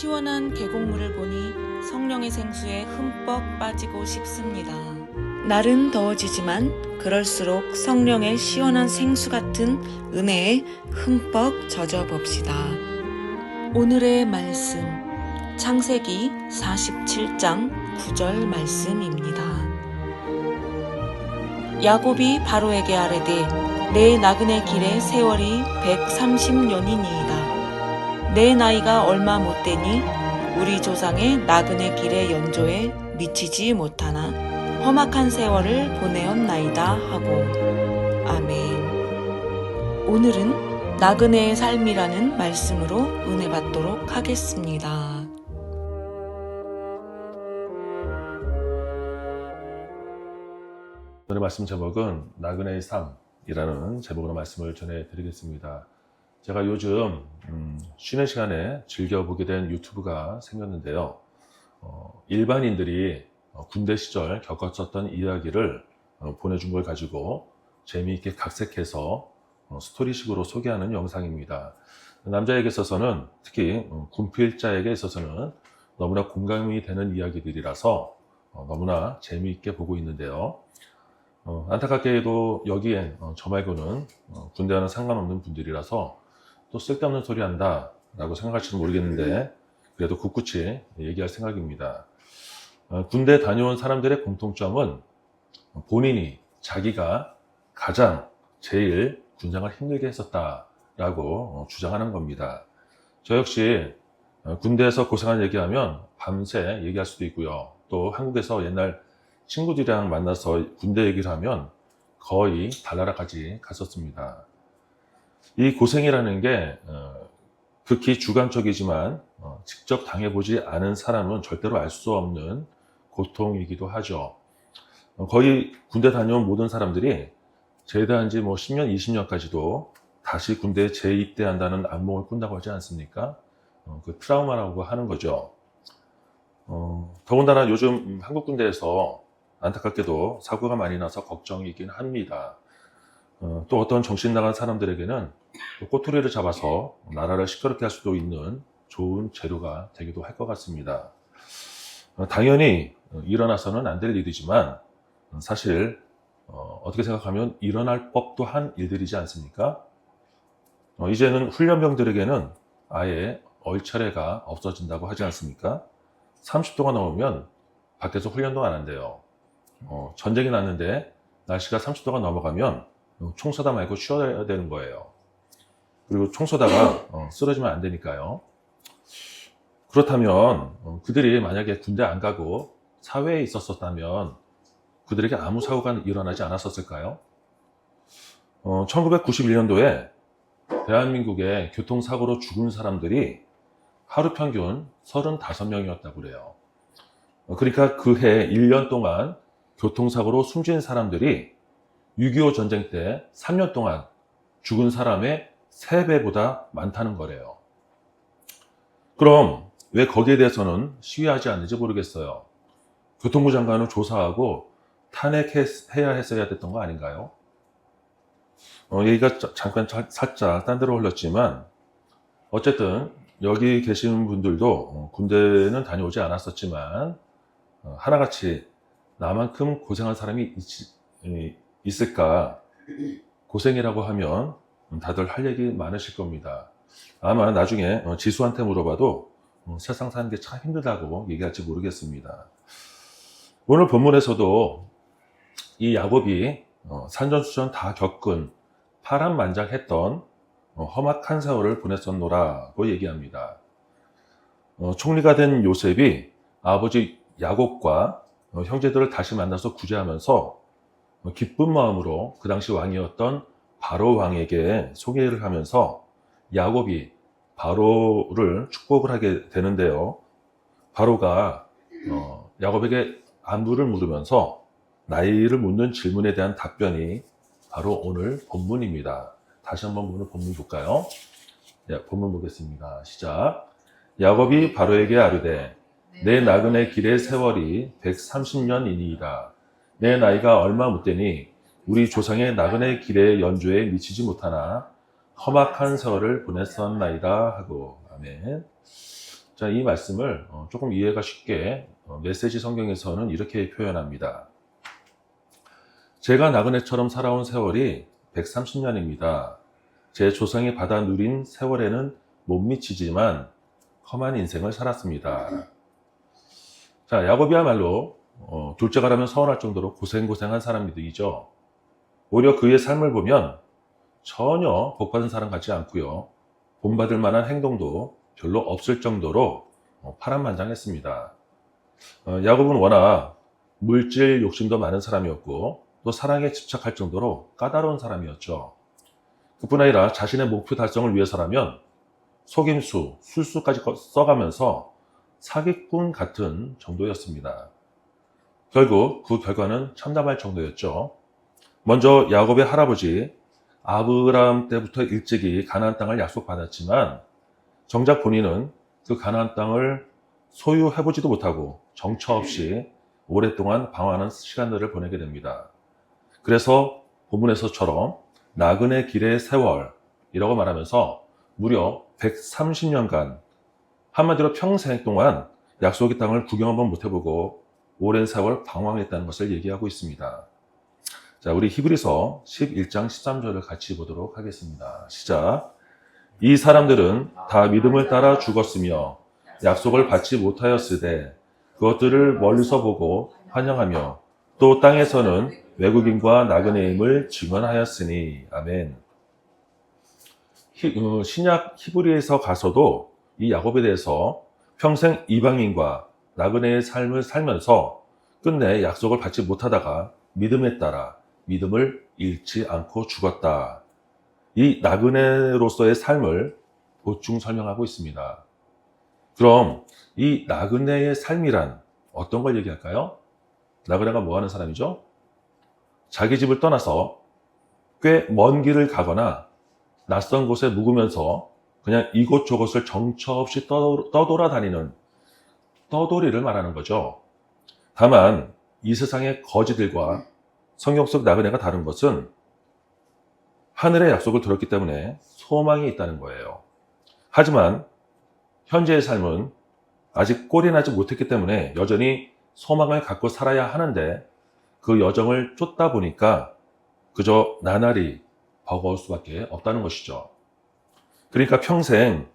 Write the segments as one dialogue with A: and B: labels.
A: 시원한 계곡물을 보니 성령의 생수에 흠뻑 빠지고 싶습니다. 날은 더워지지만 그럴수록 성령의 시원한 생수 같은 은혜에 흠뻑 젖어 봅시다. 오늘의 말씀, 창세기 47장 9절 말씀입니다. 야곱이 바로에게 아뢰되 내 나그네 길의 세월이 130년이니이다. 내 나이가 얼마 못되니 우리 조상의 나그네 길의 연조에 미치지 못하나 험악한 세월을 보내었나이다 하고. 아멘. 오늘은 나그네의 삶이라는 말씀으로 은혜 받도록 하겠습니다.
B: 오늘의 말씀 제목은 나그네의 삶이라는 제목으로 말씀을 전해드리겠습니다. 제가 요즘 쉬는 시간에 즐겨보게 된 유튜브가 생겼는데요. 일반인들이 군대 시절 겪었었던 이야기를 보내준 걸 가지고 재미있게 각색해서 스토리식으로 소개하는 영상입니다. 남자에게 있어서는, 특히 군필자에게 있어서는 너무나 공감이 되는 이야기들이라서 너무나 재미있게 보고 있는데요. 안타깝게도 여기엔 저 말고는 군대와는 상관없는 분들이라서 또 쓸데없는 소리 한다 라고 생각할지도 모르겠는데, 그래도 굳굳이 얘기할 생각입니다. 군대 다녀온 사람들의 공통점은 본인이, 자기가 가장 제일 군생활 힘들게 했었다 라고 주장하는 겁니다. 저 역시 군대에서 고생한 얘기하면 밤새 얘기할 수도 있고요. 또 한국에서 옛날 친구들이랑 만나서 군대 얘기를 하면 거의 달나라까지 갔었습니다. 이 고생이라는 게 극히 주관적이지만 직접 당해보지 않은 사람은 절대로 알 수 없는 고통이기도 하죠. 거의 군대 다녀온 모든 사람들이 제대한 지 10년, 20년까지도 다시 군대에 재입대한다는 악몽을 꾼다고 하지 않습니까? 그 트라우마라고 하는 거죠. 더군다나 요즘 한국 군대에서 안타깝게도 사고가 많이 나서 걱정이긴 합니다. 또 어떤 정신 나간 사람들에게는 꼬투리를 잡아서 나라를 시끄럽게 할 수도 있는 좋은 재료가 되기도 할 것 같습니다. 당연히 일어나서는 안 될 일이지만 사실 어떻게 생각하면 일어날 법도 한 일들이지 않습니까? 이제는 훈련병들에게는 아예 얼차례가 없어진다고 하지 않습니까? 30도가 넘으면 밖에서 훈련도 안 한대요. 전쟁이 났는데 날씨가 30도가 넘어가면 총 쏘다 말고 쉬어야 되는 거예요. 그리고 총 쏘다가 쓰러지면 안 되니까요. 그렇다면 그들이 만약에 군대 안 가고 사회에 있었다면 그들에게 아무 사고가 일어나지 않았었을까요? 1991년도에 대한민국의 교통사고로 죽은 사람들이 하루 평균 35명이었다고 그래요. 그러니까 그해 1년 동안 교통사고로 숨진 사람들이 6.25 전쟁 때 3년 동안 죽은 사람의 3배보다 많다는 거래요. 그럼 왜 거기에 대해서는 시위하지 않는지 모르겠어요. 교통부 장관은 조사하고 탄핵해야 했어야 됐던 거 아닌가요? 얘기가 잠깐 살짝 딴 데로 흘렀지만 어쨌든 여기 계시는 분들도 군대는 다녀오지 않았었지만 하나같이 나만큼 고생한 사람이 있을까? 고생이라고 하면 다들 할 얘기 많으실 겁니다. 아마 나중에 지수한테 물어봐도 세상 사는 게 참 힘들다고 얘기할지 모르겠습니다. 오늘 본문에서도 이 야곱이 산전수전 다 겪은 파란만장했던 험악한 세월을 보냈었노라고 얘기합니다. 총리가 된 요셉이 아버지 야곱과 형제들을 다시 만나서 구제하면서 기쁜 마음으로 그 당시 왕이었던 바로 왕에게 소개를 하면서 야곱이 바로를 축복을 하게 되는데요. 바로가 야곱에게 안부를 물으면서 나이를 묻는 질문에 대한 답변이 바로 오늘 본문입니다. 다시 한번 오늘 본문 볼까요? 본문 보겠습니다. 시작. 야곱이 바로에게 아뢰되 내 나그네 길의 세월이 130년이니이다. 내 나이가 얼마 못되니 우리 조상의 나그네 길의 연조에 미치지 못하나 험악한 세월을 보냈었나이다 하고. 아멘. 자, 이 말씀을 조금 이해가 쉽게 메시지 성경에서는 이렇게 표현합니다. 제가 나그네처럼 살아온 세월이 130년입니다. 제 조상이 받아 누린 세월에는 못 미치지만 험한 인생을 살았습니다. 자, 야곱이야말로 둘째가라면 서운할 정도로 고생한 사람이죠. 오히려 그의 삶을 보면 전혀 복받은 사람 같지 않고요. 본받을 만한 행동도 별로 없을 정도로 파란만장했습니다. 야곱은 워낙 물질 욕심도 많은 사람이었고 또 사랑에 집착할 정도로 까다로운 사람이었죠. 그뿐 아니라 자신의 목표 달성을 위해서라면 속임수, 술수까지 써가면서 사기꾼 같은 정도였습니다. 결국 그 결과는 참담할 정도였죠. 먼저 야곱의 할아버지 아브라함 때부터 일찍이 가나안 땅을 약속받았지만 정작 본인은 그 가나안 땅을 소유해보지도 못하고 정처 없이 오랫동안 방황하는 시간들을 보내게 됩니다. 그래서 본문에서처럼 나그네 길의 세월이라고 말하면서 무려 130년간 한마디로 평생 동안 약속의 땅을 구경 한번 못 해보고 오랜 세월 방황했다는 것을 얘기하고 있습니다. 자, 우리 히브리서 11장 13절을 같이 보도록 하겠습니다. 시작. 이 사람들은 다 믿음을 따라 죽었으며 약속을 받지 못하였으되 그것들을 멀리서 보고 환영하며 또 땅에서는 외국인과 나그네임을 증언하였으니. 아멘. 신약 히브리에서 가서도 이 야곱에 대해서 평생 이방인과 나그네의 삶을 살면서 끝내 약속을 받지 못하다가 믿음에 따라 믿음을 잃지 않고 죽었다. 이 나그네로서의 삶을 보충 설명하고 있습니다. 그럼 이 나그네의 삶이란 어떤 걸 얘기할까요? 나그네가 뭐 하는 사람이죠? 자기 집을 떠나서 꽤 먼 길을 가거나 낯선 곳에 묵으면서 그냥 이곳저곳을 정처 없이 떠돌아다니는 떠돌이를 말하는 거죠. 다만 이 세상의 거지들과 성경 속 나그네가 다른 것은 하늘의 약속을 들었기 때문에 소망이 있다는 거예요. 하지만 현재의 삶은 아직 꼴이 나지 못했기 때문에 여전히 소망을 갖고 살아야 하는데 그 여정을 쫓다 보니까 그저 나날이 버거울 수밖에 없다는 것이죠. 그러니까 평생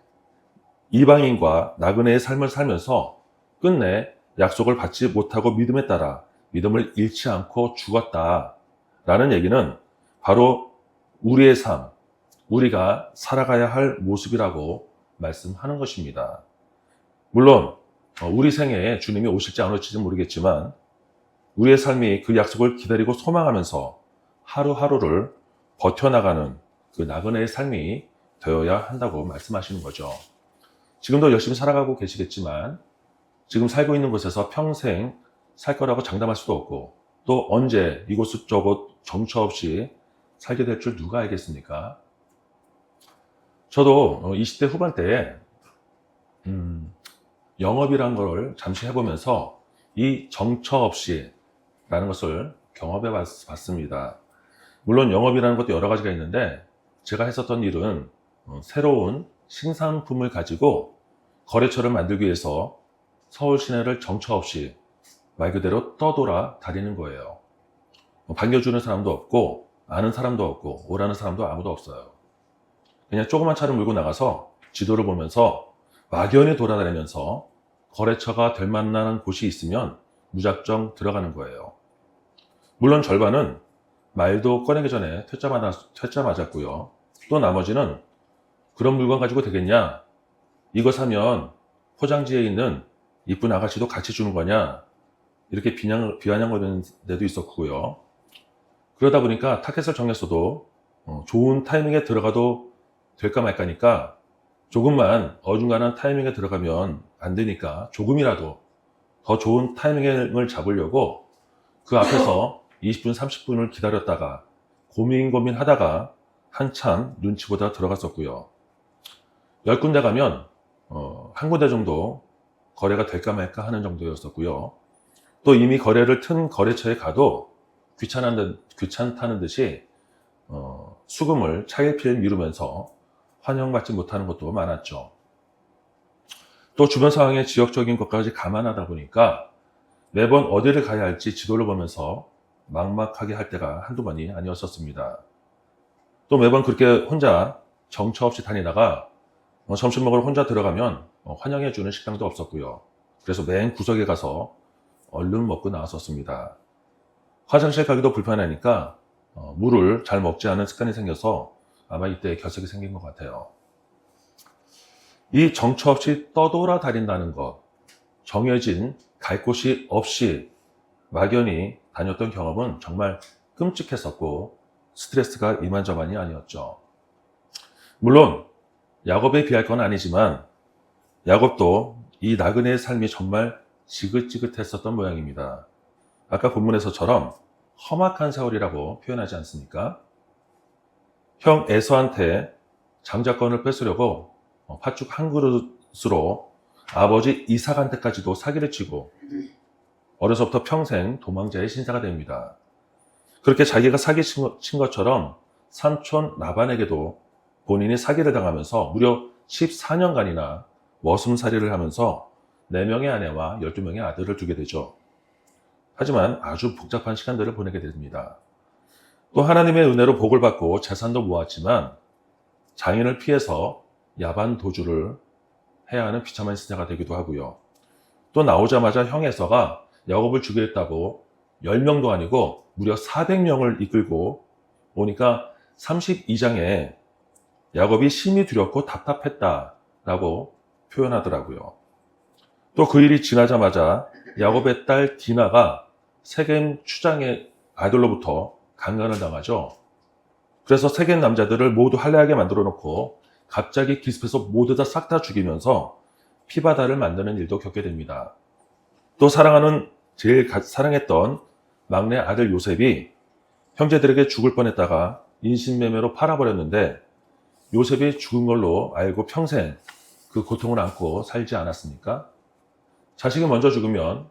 B: 이방인과 나그네의 삶을 살면서 끝내 약속을 받지 못하고 믿음에 따라 믿음을 잃지 않고 죽었다라는 얘기는 바로 우리의 삶, 우리가 살아가야 할 모습이라고 말씀하는 것입니다. 물론 우리 생애에 주님이 오실지 안 오실지 모르겠지만 우리의 삶이 그 약속을 기다리고 소망하면서 하루하루를 버텨나가는 그 나그네의 삶이 되어야 한다고 말씀하시는 거죠. 지금도 열심히 살아가고 계시겠지만 지금 살고 있는 곳에서 평생 살 거라고 장담할 수도 없고 또 언제 이곳저곳 정처 없이 살게 될 줄 누가 알겠습니까? 저도 20대 후반 때에 영업이란 걸 잠시 해보면서 이 정처 없이 라는 것을 경험해 봤습니다. 물론 영업이라는 것도 여러 가지가 있는데 제가 했었던 일은 새로운 신상품을 가지고 거래처를 만들기 위해서 서울 시내를 정처 없이 말 그대로 떠돌아 다니는 거예요. 반겨주는 사람도 없고 아는 사람도 없고 오라는 사람도 아무도 없어요. 그냥 조그만 차를 몰고 나가서 지도를 보면서 막연히 돌아다니면서 거래처가 될 만한 곳이 있으면 무작정 들어가는 거예요. 물론 절반은 말도 꺼내기 전에 퇴짜 맞았고요. 또 나머지는 그런 물건 가지고 되겠냐? 이거 사면 포장지에 있는 이쁜 아가씨도 같이 주는 거냐? 이렇게 비아냥거리는 데도 있었고요. 그러다 보니까 타켓을 정했어도 좋은 타이밍에 들어가도 될까 말까니까 조금만 어중간한 타이밍에 들어가면 안 되니까 조금이라도 더 좋은 타이밍을 잡으려고 그 앞에서 20분, 30분을 기다렸다가 고민하다가 한참 눈치 보다 들어갔었고요. 10군데 가면 한 군데 정도 거래가 될까 말까 하는 정도였었고요. 또 이미 거래를 튼 거래처에 가도 귀찮다는 듯이 수금을 차일피일 미루면서 환영받지 못하는 것도 많았죠. 또 주변 상황의 지역적인 것까지 감안하다 보니까 매번 어디를 가야 할지 지도를 보면서 막막하게 할 때가 한두 번이 아니었었습니다. 또 매번 그렇게 혼자 정처 없이 다니다가 점심 먹으러 혼자 들어가면 환영해주는 식당도 없었고요. 그래서 맨 구석에 가서 얼른 먹고 나왔었습니다. 화장실 가기도 불편하니까 물을 잘 먹지 않은 습관이 생겨서 아마 이때 결석이 생긴 것 같아요. 이 정처 없이 떠돌아다닌다는 것, 정해진 갈 곳이 없이 막연히 다녔던 경험은 정말 끔찍했었고 스트레스가 이만저만이 아니었죠. 물론 야곱에 비할 건 아니지만 야곱도 이 나그네의 삶이 정말 지긋지긋했었던 모양입니다. 아까 본문에서처럼 험악한 세월이라고 표현하지 않습니까? 형 에서한테 장자권을 뺏으려고 팥죽 한 그릇으로 아버지 이삭한테까지도 사기를 치고 어려서부터 평생 도망자의 신사가 됩니다. 그렇게 자기가 사기친 것처럼 삼촌 라반에게도 본인이 사기를 당하면서 무려 14년간이나 머슴살이를 하면서 4명의 아내와 12명의 아들을 두게 되죠. 하지만 아주 복잡한 시간들을 보내게 됩니다. 또 하나님의 은혜로 복을 받고 재산도 모았지만 장인을 피해서 야반 도주를 해야 하는 비참한 신세가 되기도 하고요. 또 나오자마자 형 에서가 야곱을 죽이겠다고 10명도 아니고 무려 400명을 이끌고 오니까 32장에 야곱이 심히 두렵고 답답했다라고 표현하더라고요. 또 그 일이 지나자마자 야곱의 딸 디나가 세겜 추장의 아들로부터 강간을 당하죠. 그래서 세겜 남자들을 모두 할례하게 만들어 놓고 갑자기 기습해서 모두 다 싹 다 죽이면서 피바다를 만드는 일도 겪게 됩니다. 또 제일 사랑했던 막내 아들 요셉이 형제들에게 죽을 뻔했다가 인신매매로 팔아버렸는데 요셉이 죽은 걸로 알고 평생 그 고통을 안고 살지 않았습니까? 자식이 먼저 죽으면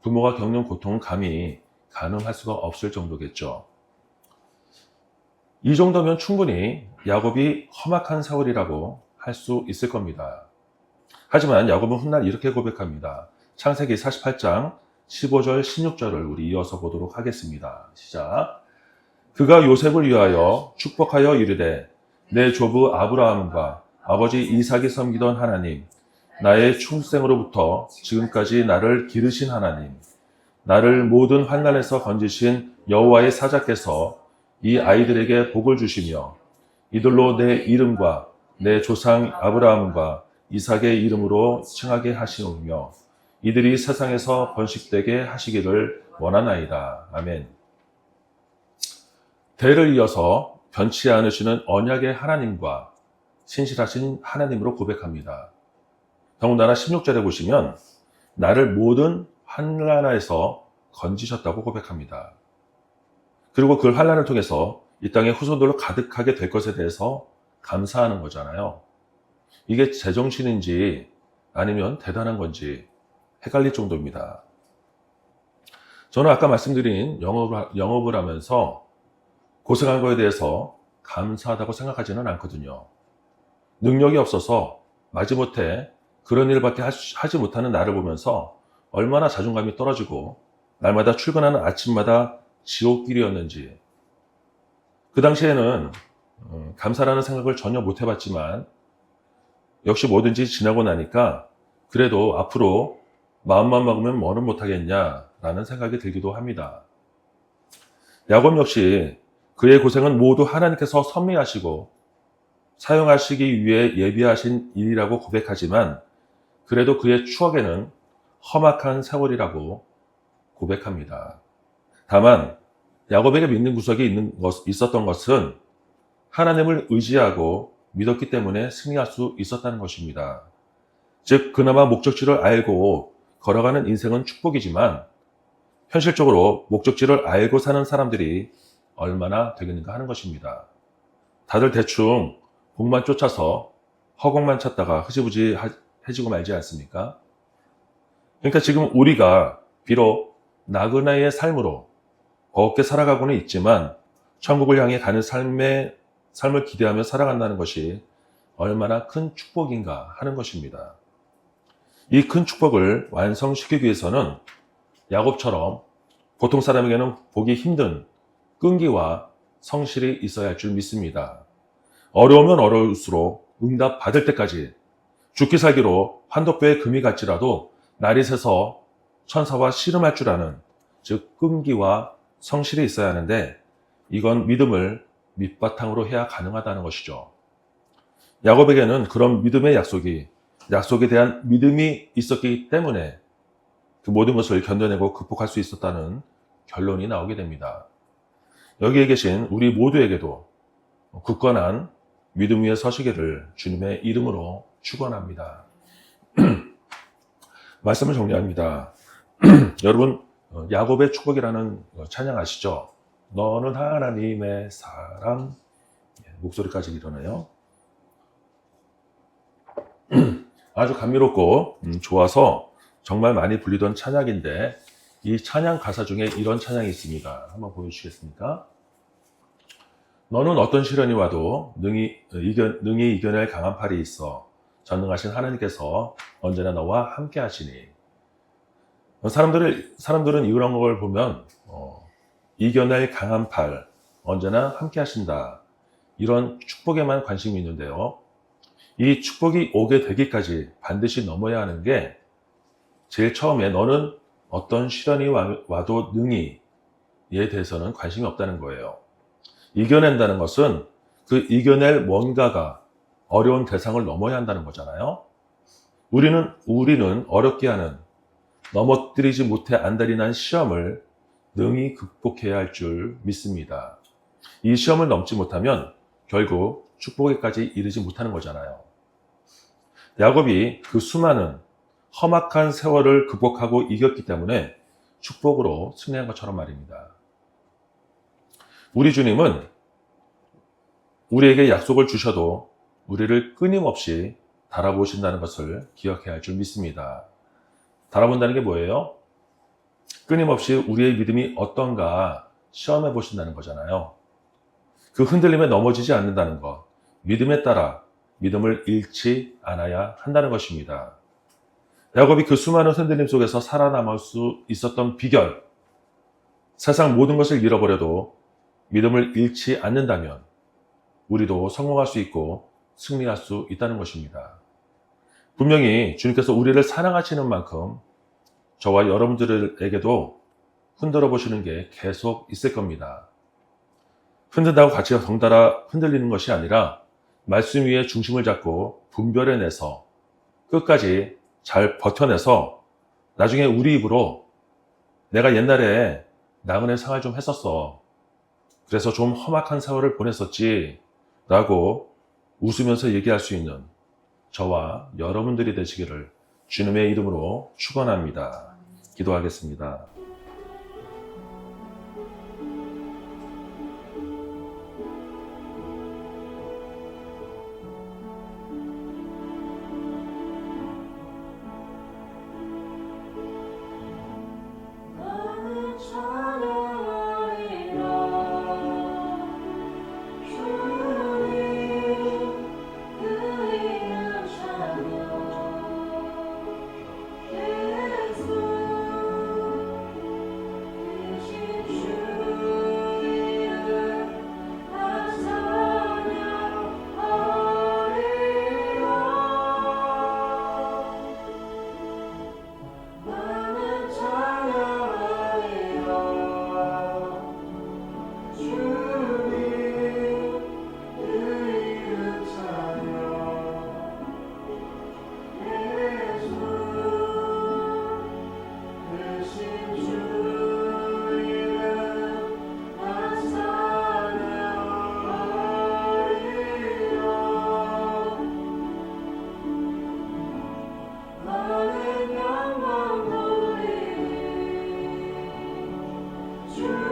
B: 부모가 겪는 고통은 감히 가늠할 수가 없을 정도겠죠. 이 정도면 충분히 야곱이 험악한 세월이라고 할 수 있을 겁니다. 하지만 야곱은 훗날 이렇게 고백합니다. 창세기 48장 15절 16절을 우리 이어서 보도록 하겠습니다. 시작. 그가 요셉을 위하여 축복하여 이르되 내 조부 아브라함과 아버지 이삭이 섬기던 하나님, 나의 충생으로부터 지금까지 나를 기르신 하나님, 나를 모든 환난에서 건지신 여호와의 사자께서 이 아이들에게 복을 주시며 이들로 내 이름과 내 조상 아브라함과 이삭의 이름으로 칭하게 하시오며 이들이 세상에서 번식되게 하시기를 원하나이다. 아멘. 대를 이어서 변치 않으시는 언약의 하나님과 신실하신 하나님으로 고백합니다. 더군다나 16절에 보시면 나를 모든 환난에서 건지셨다고 고백합니다. 그리고 그 환난을 통해서 이 땅의 후손들로 가득하게 될 것에 대해서 감사하는 거잖아요. 이게 제정신인지 아니면 대단한 건지 헷갈릴 정도입니다. 저는 아까 말씀드린 영업을 하면서 고생한 거에 대해서 감사하다고 생각하지는 않거든요. 능력이 없어서 마지못해 그런 일밖에 하지 못하는 나를 보면서 얼마나 자존감이 떨어지고 날마다 출근하는 아침마다 지옥길이었는지, 그 당시에는 감사라는 생각을 전혀 못 해봤지만 역시 뭐든지 지나고 나니까 그래도 앞으로 마음만 먹으면 뭐는 못하겠냐라는 생각이 들기도 합니다. 야곱 역시 그의 고생은 모두 하나님께서 섭리하시고 사용하시기 위해 예비하신 일이라고 고백하지만 그래도 그의 추억에는 험악한 세월이라고 고백합니다. 다만 야곱에게 믿는 구석이 있었던 것은 하나님을 의지하고 믿었기 때문에 승리할 수 있었다는 것입니다. 즉 그나마 목적지를 알고 걸어가는 인생은 축복이지만 현실적으로 목적지를 알고 사는 사람들이 얼마나 되겠는가 하는 것입니다. 다들 대충 복만 쫓아서 허공만 찾다가 흐지부지 해지고 말지 않습니까? 그러니까 지금 우리가 비록 나그네의 삶으로 어렵게 살아가고는 있지만 천국을 향해 가는 삶을 기대하며 살아간다는 것이 얼마나 큰 축복인가 하는 것입니다. 이 큰 축복을 완성시키기 위해서는 야곱처럼 보통 사람에게는 보기 힘든 끈기와 성실이 있어야 할 줄 믿습니다. 어려우면 어려울수록 응답 받을 때까지 죽기 살기로 환도뼈에 금이 갔지라도 날이 새서 천사와 씨름할 줄 아는, 즉 끈기와 성실이 있어야 하는데, 이건 믿음을 밑바탕으로 해야 가능하다는 것이죠. 야곱에게는 그런 믿음의 약속에 대한 믿음이 있었기 때문에 그 모든 것을 견뎌내고 극복할 수 있었다는 결론이 나오게 됩니다. 여기에 계신 우리 모두에게도 굳건한 믿음 위에 서시기를 주님의 이름으로 축원합니다. 말씀을 정리합니다. 여러분, 야곱의 축복이라는 찬양 아시죠? 너는 하나님의 사람. 목소리까지 일어나요. 아주 감미롭고 좋아서 정말 많이 불리던 찬양인데, 이 찬양 가사 중에 이런 찬양이 있습니다. 한번 보여주시겠습니까? 너는 어떤 시련이 와도 능히 이겨낼 강한 팔이 있어. 전능하신 하나님께서 언제나 너와 함께 하시니. 사람들은 이런 걸 보면 이겨낼 강한 팔, 언제나 함께 하신다, 이런 축복에만 관심이 있는데요. 이 축복이 오게 되기까지 반드시 넘어야 하는 게, 제일 처음에 너는 어떤 시련이 와도 능히에 대해서는 관심이 없다는 거예요. 이겨낸다는 것은 그 이겨낼 뭔가가 어려운 대상을 넘어야 한다는 거잖아요. 우리는 어렵게 하는, 넘어뜨리지 못해 안달이 난 시험을 능히 극복해야 할 줄 믿습니다. 이 시험을 넘지 못하면 결국 축복에까지 이르지 못하는 거잖아요. 야곱이 그 수많은 험악한 세월을 극복하고 이겼기 때문에 축복으로 승리한 것처럼 말입니다. 우리 주님은 우리에게 약속을 주셔도 우리를 끊임없이 달아보신다는 것을 기억해야 할 줄 믿습니다. 달아본다는 게 뭐예요? 끊임없이 우리의 믿음이 어떤가 시험해 보신다는 거잖아요. 그 흔들림에 넘어지지 않는다는 것, 믿음에 따라 믿음을 잃지 않아야 한다는 것입니다. 야곱이 그 수많은 흔들림 속에서 살아남을 수 있었던 비결, 세상 모든 것을 잃어버려도 믿음을 잃지 않는다면 우리도 성공할 수 있고 승리할 수 있다는 것입니다. 분명히 주님께서 우리를 사랑하시는 만큼 저와 여러분들에게도 흔들어 보시는 게 계속 있을 겁니다. 흔든다고 같이 덩달아 흔들리는 것이 아니라 말씀 위에 중심을 잡고 분별해내서 끝까지 잘 버텨내서 나중에 우리 입으로 내가 옛날에 나그네 생활 좀 했었어, 그래서 좀 험악한 세월을 보냈었지 라고 웃으면서 얘기할 수 있는 저와 여러분들이 되시기를 주님의 이름으로 축원합니다. 기도하겠습니다.
C: 나는 영원 돌리리 주